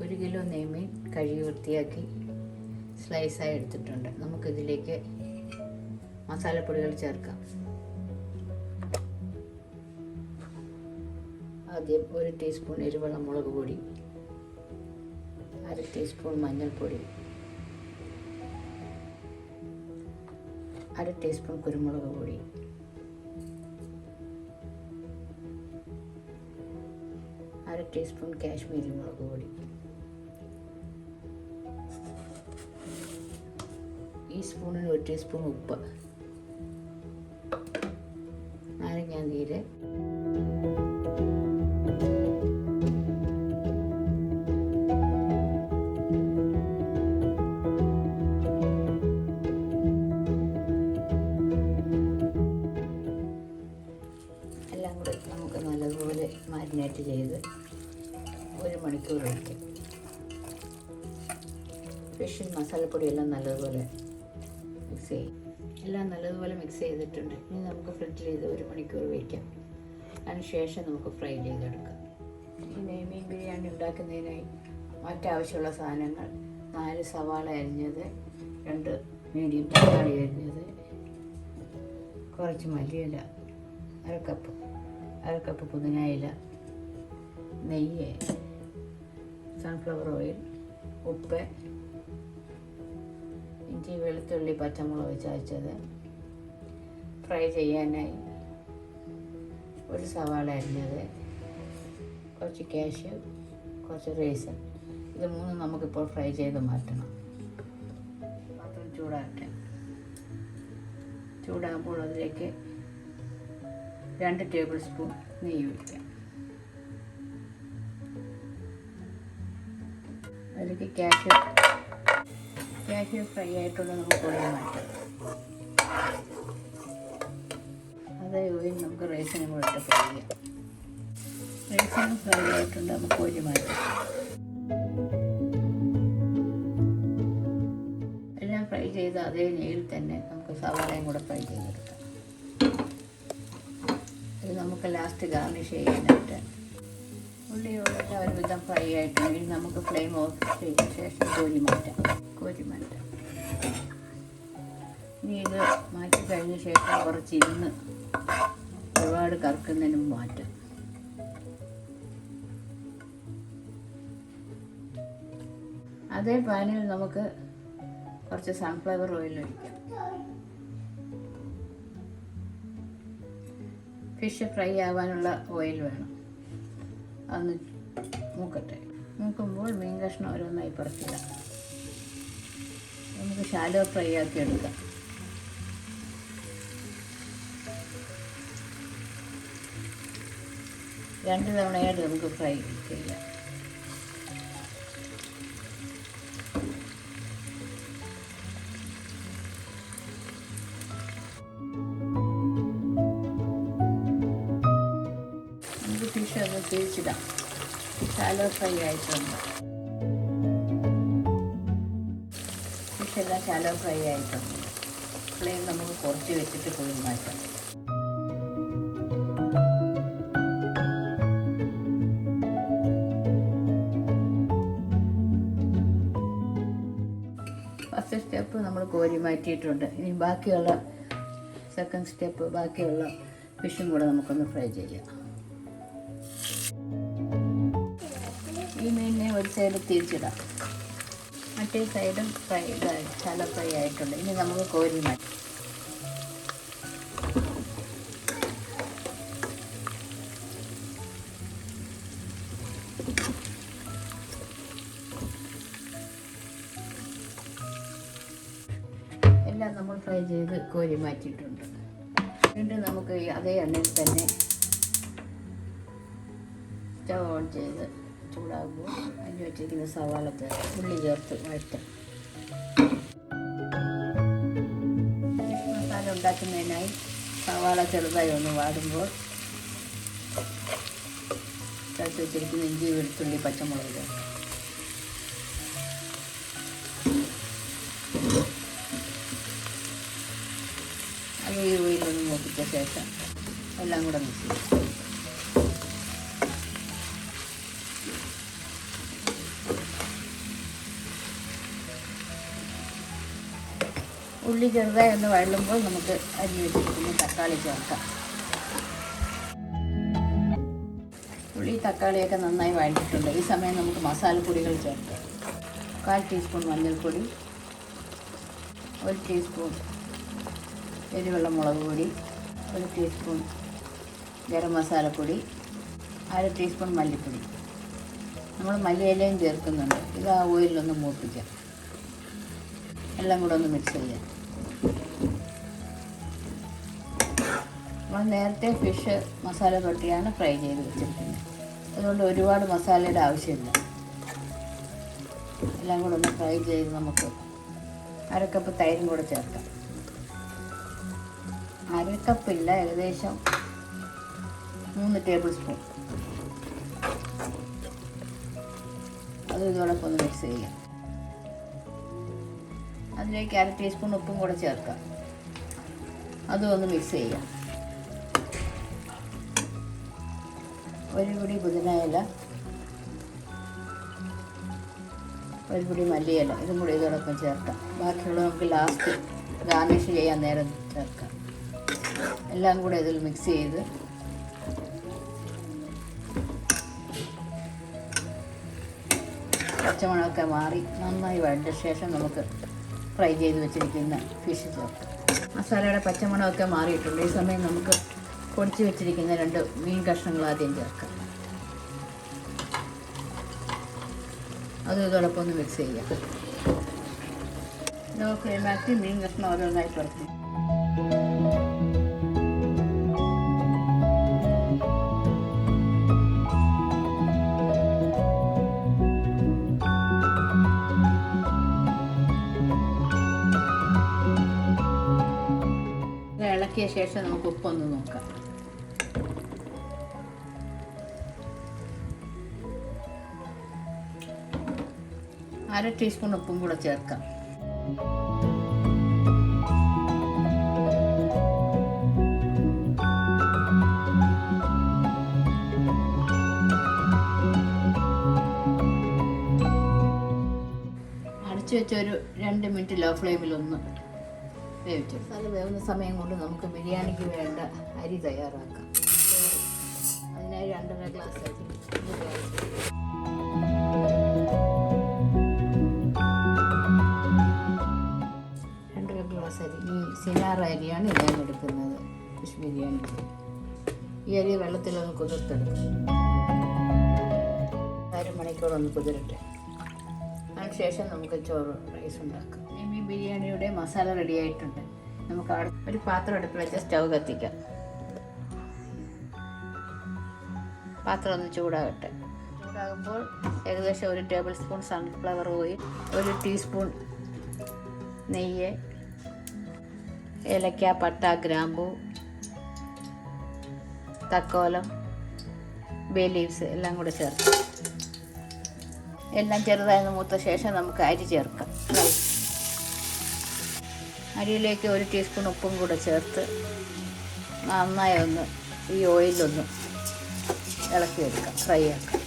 1 kilo നെയ്മീൻ കഴുകി വൃത്തിയാക്കി സ്ലൈസായി എടുത്തിട്ടുണ്ട്. നമുക്കിതിലേക്ക് മസാലപ്പൊടികൾ ചേർക്കാം. ആദ്യം 1 ടീസ്പൂൺ എരിവുള്ള മുളക് പൊടി, 1/2 ടീസ്പൂൺ മഞ്ഞൾപ്പൊടി, 1/2 ടീസ്പൂൺ കുരുമുളക് പൊടി, 1/2 ടീസ്പൂൺ കാശ്മീരി മുളക് പൊടി, ഈ സ്പൂണിന് 1 ടീസ്പൂൺ ഉപ്പ്, നാരങ്ങാനീര്, എല്ലാം കൂടെ നമുക്ക് നല്ലതുപോലെ മാരിനേറ്റ് ചെയ്ത് 1 മണിക്കൂർ വയ്ക്കും. ഫിഷിൽ മസാലപ്പൊടിയെല്ലാം നല്ലതുപോലെ മിക്സ് ചെയ്യും. എല്ലാം നല്ലതുപോലെ മിക്സ് ചെയ്തിട്ടുണ്ട്. ഇനി നമുക്ക് ഫ്രിഡ്ജിൽ ചെയ്ത് 1 മണിക്കൂർ വയ്ക്കാം. അതിനുശേഷം നമുക്ക് ഫ്രൈ ചെയ്തെടുക്കാം. ഈ നെയ്മീൻ ബിരിയാണി ഉണ്ടാക്കുന്നതിനായി മറ്റാവശ്യമുള്ള സാധനങ്ങൾ: 4 സവാള അരിഞ്ഞത്, 2 മീഡിയം തക്കാളി അരിഞ്ഞത്, കുറച്ച് മല്ലിയില, 1/2 കപ്പ് പുതിനയില, നെയ്യ്, സൺഫ്ലവർ ഓയിൽ, ഉപ്പ്, ഇഞ്ചി വെളുത്തുള്ളി പച്ചമുളക് ചതച്ചത്, ഫ്രൈ ചെയ്യാനായി 1 സവാള അരിഞ്ഞത്, കുറച്ച് കാഷ്യൂ, കുറച്ച് റേസൻ. ഇത് 3 നമുക്കിപ്പോൾ ഫ്രൈ ചെയ്ത് മാറ്റണം. പാത്രം ചൂടാകട്ടെ. ചൂടാകുമ്പോൾ അതിലേക്ക് 2 ടേബിൾ സ്പൂൺ നെയ്യ് ഒഴിക്കാം. അതിലേക്ക് കാഷ്യൂ ഫ്രൈ ആയിട്ടുള്ള നമുക്ക് ഒഴിവ് മാറ്റാം. അതേ ഓയിൽ നമുക്ക് റേസിനും കൂടെ ഇട്ട് ഫ്രൈ ചെയ്യാം. റേസിനും ഫ്രൈ ആയിട്ടുണ്ട്, നമുക്ക് ഒഴിവ് മാറ്റാം. എല്ലാം ഫ്രൈ ചെയ്ത് അതേ നെയ്യിൽ തന്നെ നമുക്ക് സവാളയും കൂടെ ഫ്രൈ ചെയ്തെടുക്കാം. ഇത് നമുക്ക് ലാസ്റ്റ് ഗാർണിഷ് ചെയ്യാനായിട്ട്. ഉള്ളിയോടെ ഒരുവിധം ഫ്രൈ ആയിട്ടുണ്ടെങ്കിൽ നമുക്ക് ഫ്ലെയിം ഓഫ് ചെയ്ത ശേഷം കോരി മാറ്റാം. ഇനി ഇത് മാറ്റി കഴിഞ്ഞ ശേഷം കുറച്ചിരുന്ന് ഒരുപാട് കറക്കുന്നതിനും മാറ്റാം. അതേ പാനിൽ നമുക്ക് കുറച്ച് സൺഫ്ലവർ ഓയിൽ ഒഴിക്കാം. ഫിഷ് ഫ്രൈ ആവാനുള്ള ഓയിൽ വേണം. അതൊന്ന് മൂക്കട്ടെ. മൂക്കുമ്പോൾ മീൻ കഷ്ണം ഓരോന്നായി പറിച്ചിടാം. നമുക്ക് ഷാലോ ഫ്രൈ ആക്കി എടുക്കാം. രണ്ട് തവണയായിട്ട് നമുക്ക് ഫ്രൈ ചെയ്യാം. നമുക്ക് ഫിഷ് ഒന്ന് തിരിച്ചിടാം. ഷാലോ ഫ്രൈ ആയിട്ടുണ്ട്. ഫിഷെല്ലാം ഷാലോ ഫ്രൈ ആയിട്ടുണ്ട്. ഫ്ലെയിം നമുക്ക് കുറച്ച് വെച്ചിട്ട് പോയി മാറ്റാം. ഫസ്റ്റ് സ്റ്റെപ്പ് നമ്മൾ കോരി മാറ്റിയിട്ടുണ്ട്. ഇനി ബാക്കിയുള്ള സെക്കൻഡ് സ്റ്റെപ്പ്, ബാക്കിയുള്ള ഫിഷും കൂടെ നമുക്കൊന്ന് ഫ്രൈ ചെയ്യാം. ഈ മീനിനെ ഒരു സൈഡ് തിരിച്ചിടാം. മറ്റേ സൈഡും ഫ്രൈ ഷാലോ ഫ്രൈ ആയിട്ടുണ്ട്. ഇനി നമുക്ക് കോരി മാറ്റാം. എല്ലാം നമ്മൾ ഫ്രൈ ചെയ്ത് കോരി മാറ്റിയിട്ടുണ്ട്. വീണ്ടും നമുക്ക് അതേ എണ്ണയിൽ തന്നെ സ്റ്റവ് ഓൺ ചെയ്ത് ചൂടാകുമ്പോൾ അതിന് വെച്ചിരിക്കുന്ന സവാള ഉള്ളി ചേർത്ത് വഴറ്റാം. ഫിഷ് മസാല ഉണ്ടാക്കുന്നതിനായി സവാള ചെറുതായി ഒന്ന് വാടുമ്പോൾ ചേർത്ത് വെച്ചിരിക്കുന്ന ഇഞ്ചി വെളുത്തുള്ളി പച്ചമുളക് ചേർക്കാം. അത് ഈ ഓയിലൊന്ന് മൂപ്പിച്ച ശേഷം എല്ലാം കൂടെ മിക്സ് ചെയ്യും. ഉള്ളി ചെറുതായി ഒന്ന് വഴലുമ്പോൾ നമുക്ക് അരിഞ്ഞ് വെച്ചിരിക്കുന്ന തക്കാളി ചേർക്കാം. ഉള്ളി തക്കാളിയൊക്കെ നന്നായി വഴറ്റിയിട്ടുണ്ട്. ഈ സമയം നമുക്ക് മസാലപ്പൊടികൾ ചേർക്കാം. 1/4 ടീസ്പൂൺ മഞ്ഞൾപ്പൊടി, 1 ടീസ്പൂൺ എരിവുള്ള മുളക് പൊടി, 1 ടീസ്പൂൺ ഗരം മസാലപ്പൊടി, 1/2 ടീസ്പൂൺ മല്ലിപ്പൊടി. നമ്മൾ മല്ലിയിലയും ചേർക്കുന്നുണ്ട്. ഇത് ആ ഓയിലൊന്ന് മൂപ്പിക്കാം. എല്ലാം കൂടെ ഒന്ന് മിക്സ് ചെയ്യാം. നമ്മൾ നേരത്തെ ഫിഷ് മസാല തൊട്ടിയാണ് ഫ്രൈ ചെയ്ത് വെച്ചിരിക്കുന്നത്. അതുകൊണ്ട് ഒരുപാട് മസാലയുടെ ആവശ്യമില്ല. എല്ലാം കൂടെ ഒന്ന് ഫ്രൈ ചെയ്ത് നമുക്ക് 1/2 കപ്പ് തൈരും കൂടെ ചേർക്കാം. 1/2 കപ്പില്ല, ഏകദേശം 3 ടേബിൾ സ്പൂൺ. അത് ഇതോടൊപ്പം ഒന്ന് മിക്സ് ചെയ്യാം. അതിലേക്ക് 1/2 ടീസ്പൂൺ ഉപ്പും കൂടെ ചേർക്കാം. അതും ഒന്ന് മിക്സ് ചെയ്യാം. 1 പിടി പുതിനയില, 1 പിടി മല്ലിയില, ഇതും കൂടി ഇതോടൊപ്പം ചേർക്കാം. ബാക്കിയുള്ള നമുക്ക് ലാസ്റ്റ് ഗാർണിഷ് ചെയ്യാൻ നേരം ചേർക്കാം. എല്ലാം കൂടെ ഇതിൽ മിക്സ് ചെയ്ത് പച്ചമണമൊക്കെ മാറി നന്നായി വഴണ്ട ശേഷം നമുക്ക് ഫ്രൈ ചെയ്ത് വെച്ചിരിക്കുന്ന ഫിഷ് ചേർക്കാം. മസാലയുടെ പച്ചമണമൊക്കെ മാറിയിട്ടുണ്ട്. ഈ സമയം നമുക്ക് പൊടിച്ച് വെച്ചിരിക്കുന്ന 2 മീൻ കഷ്ണങ്ങൾ ആദ്യം ചേർക്കാം. അത് ഇതോടൊപ്പം ഒന്ന് മിക്സ് ചെയ്യാം. ലോ ഫ്ലെയിമാക്കി മീൻ കഷ്ണം ഓരോന്നായി പുറത്ത് ഇളക്കിയ ശേഷം നമുക്ക് ഉപ്പൊന്ന് നോക്കാം. അര ടീസ്പൂൺ ഉപ്പും കൂടെ ചേർക്കാം. അടച്ചു വെച്ച ഒരു 2 മിനിറ്റ് ലോ ഫ്ലെയിമിലൊന്ന് വേവിച്ചു. മസാല വേവുന്ന സമയം കൊണ്ട് നമുക്ക് ബിരിയാണിക്ക് വേണ്ട അരി തയ്യാറാക്കാം. അതിനായി 2.5 ഗ്ലാസ് അരി, 2.5 ഗ്ലാസ് അരി. ഈ സിനാർ അരിയാണ് ഞാൻ എടുക്കുന്നത് ഫിഷ് ബിരിയാണിക്ക്. ഈ അരി വെള്ളത്തിലൊന്ന് കുതിർത്തെടുക്കും. 1/2 മണിക്കൂർ ഒന്ന് കുതിരട്ടെ. അതിനുശേഷം നമുക്ക് ചോറ് റൈസ് ഉണ്ടാക്കാം. ഈ ബിരിയാണിയുടെ മസാല റെഡി ആയിട്ടുണ്ട്. നമുക്ക് ഒരു പാത്രം അടുപ്പിൽ വെച്ച് സ്റ്റൗ കത്തിക്കാം. പാത്രം ഒന്ന് ചൂടാകട്ടെ. ചൂടാകുമ്പോൾ ഏകദേശം 1 table spoon sunflower oil, 1 teaspoon നെയ്യ്, ഏലക്ക, പട്ട, ഗ്രാമ്പൂ, തക്കോലം, ബേ ലീവ്സ് എല്ലാം കൂടെ ചേർക്കാം. എല്ലാം ചെറുതായി മൂത്ത ശേഷം നമുക്ക് അരി ചേർക്കാം. അരിയിലേക്ക് 1 ടീസ്പൂൺ ഉപ്പും കൂടെ ചേർത്ത് നന്നായി ഒന്ന് ഈ ഓയിലൊന്ന് ഇളക്കിയെടുക്കാം, ഫ്രൈ ആക്കാം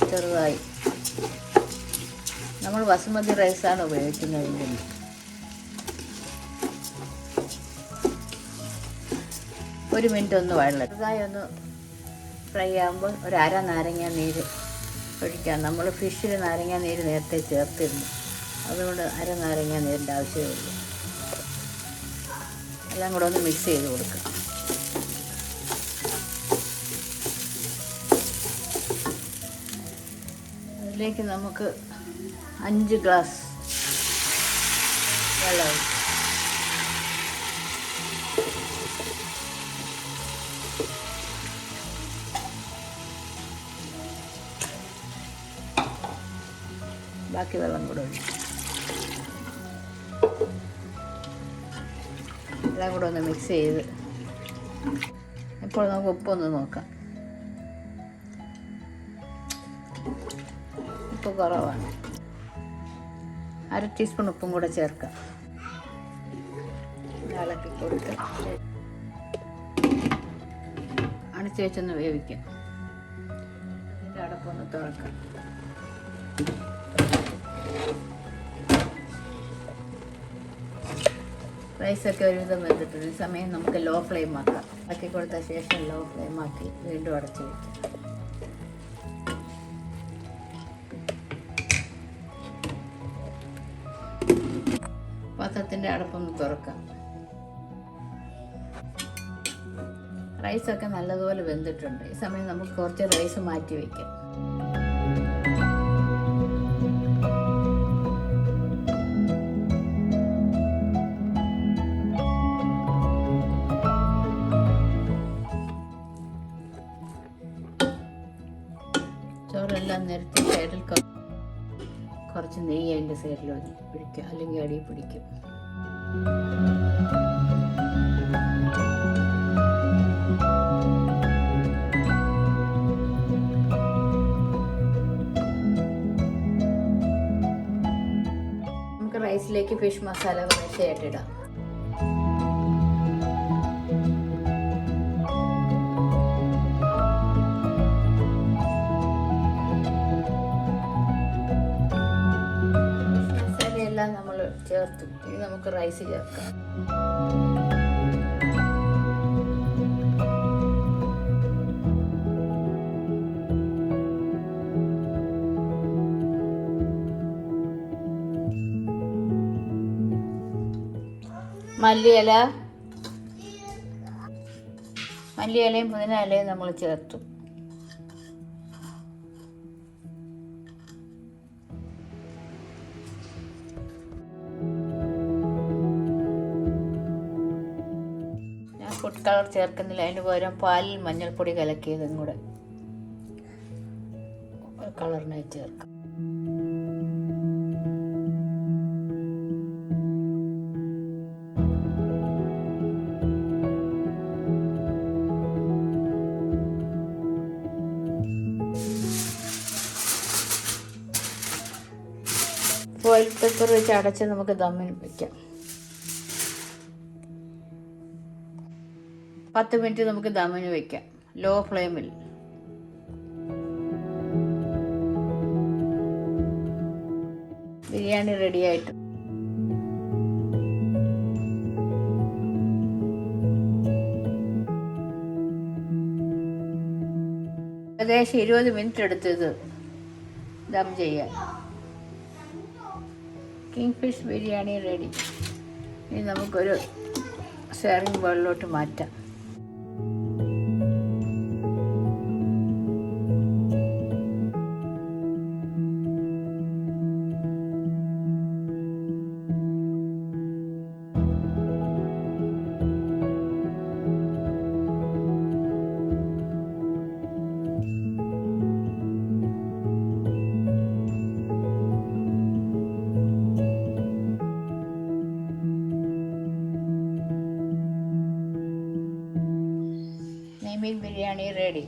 ചെറുതായി. നമ്മൾ ബസുമതി റൈസാണ് ഉപയോഗിക്കുന്നതെങ്കിൽ 1 മിനിറ്റ് ഒന്ന് വഴലണം. ചെറുതായി ഒന്ന് ഫ്രൈ ആകുമ്പോൾ 1/2 നാരങ്ങ നീര് ഒഴിക്കാം. നമ്മൾ ഫിഷിൽ നാരങ്ങ നീര് നേരത്തെ ചേർത്തിരുന്നു, അതുകൊണ്ട് 1/2 നാരങ്ങ നീരിൻ്റെ ആവശ്യമില്ല. എല്ലാം കൂടെ ഒന്ന് മിക്സ് ചെയ്ത് കൊടുക്കാം. അതിലേക്ക് നമുക്ക് 5 ഗ്ലാസ് വെള്ളം, ബാക്കി വെള്ളം കൂടെ ഒഴിക്കും. എല്ലാം കൂടെ ഒന്ന് മിക്സ് ചെയ്ത് ഇപ്പോൾ നമുക്ക് ഉപ്പൊന്ന് നോക്കാം. ഉപ്പ് കുറവാണ്. 1/2 ടീസ്പൂൺ ഉപ്പും കൂടെ ചേർക്കാം. ഇളക്കി കൊടുത്ത് അടച്ച് വെച്ചൊന്ന് വേവിക്കാം. ഇതിൻ്റെ അടപ്പൊന്ന് തുറക്കാം. റൈസൊക്കെ ഒരുവിധം വെന്തിട്ടുണ്ട്. ഈ സമയം നമുക്ക് ലോ ഫ്ലെയിം ആക്കാം. ആക്കി കൊടുത്ത ശേഷം ലോ ഫ്ലെയിം ആക്കി വീണ്ടും അടച്ചു വയ്ക്കാം. പാത്രത്തിൻ്റെ അടപ്പൊന്ന് തുറക്കാം. റൈസൊക്കെ നല്ലതുപോലെ വെന്തിട്ടുണ്ട്. ഈ സമയം നമുക്ക് കുറച്ച് റൈസ് മാറ്റി വയ്ക്കാം. ചോറെല്ലാം നിരത്തി സൈഡിൽ കുറച്ച് നെയ്യ് അതിൻ്റെ സൈഡിൽ പിടിക്കുക, അല്ലെങ്കിൽ അടിയിൽ പിടിക്കും. നമുക്ക് റൈസിലേക്ക് ഫിഷ് മസാല കുറച്ചായിട്ടിടാം. എല്ലാം നമ്മൾ ചേർത്തു. ഇനി നമുക്ക് റൈസ് ചേർക്കാം. മല്ലിയിലയും പുതിന ഇലയും നമ്മൾ ചേർത്തു. ഫുഡ് കളർ ചേർക്കുന്നില്ല, അതിന് പകരം പാലിൽ മഞ്ഞൾപ്പൊടി കലക്കിയതും കൂടെ കളറിനായി ചേർക്കാം. ഫോയിൽ പേപ്പർ വെച്ച് അടച്ച് നമുക്ക് ദമ്മിന് വയ്ക്കാം. 10 മിനിറ്റ് നമുക്ക് ദമ്മിന് വയ്ക്കാം, ലോ ഫ്ലെയിമിൽ. ബിരിയാണി റെഡിയായിട്ട്. ഏകദേശം 20 മിനിറ്റ് എടുത്തത് ദം ചെയ്യാൻ. King fish biryani ready. ഇനി നമുക്കൊരു സെർവിങ് ബൗളിലോട്ട് മാറ്റാം. Naming biryani ready.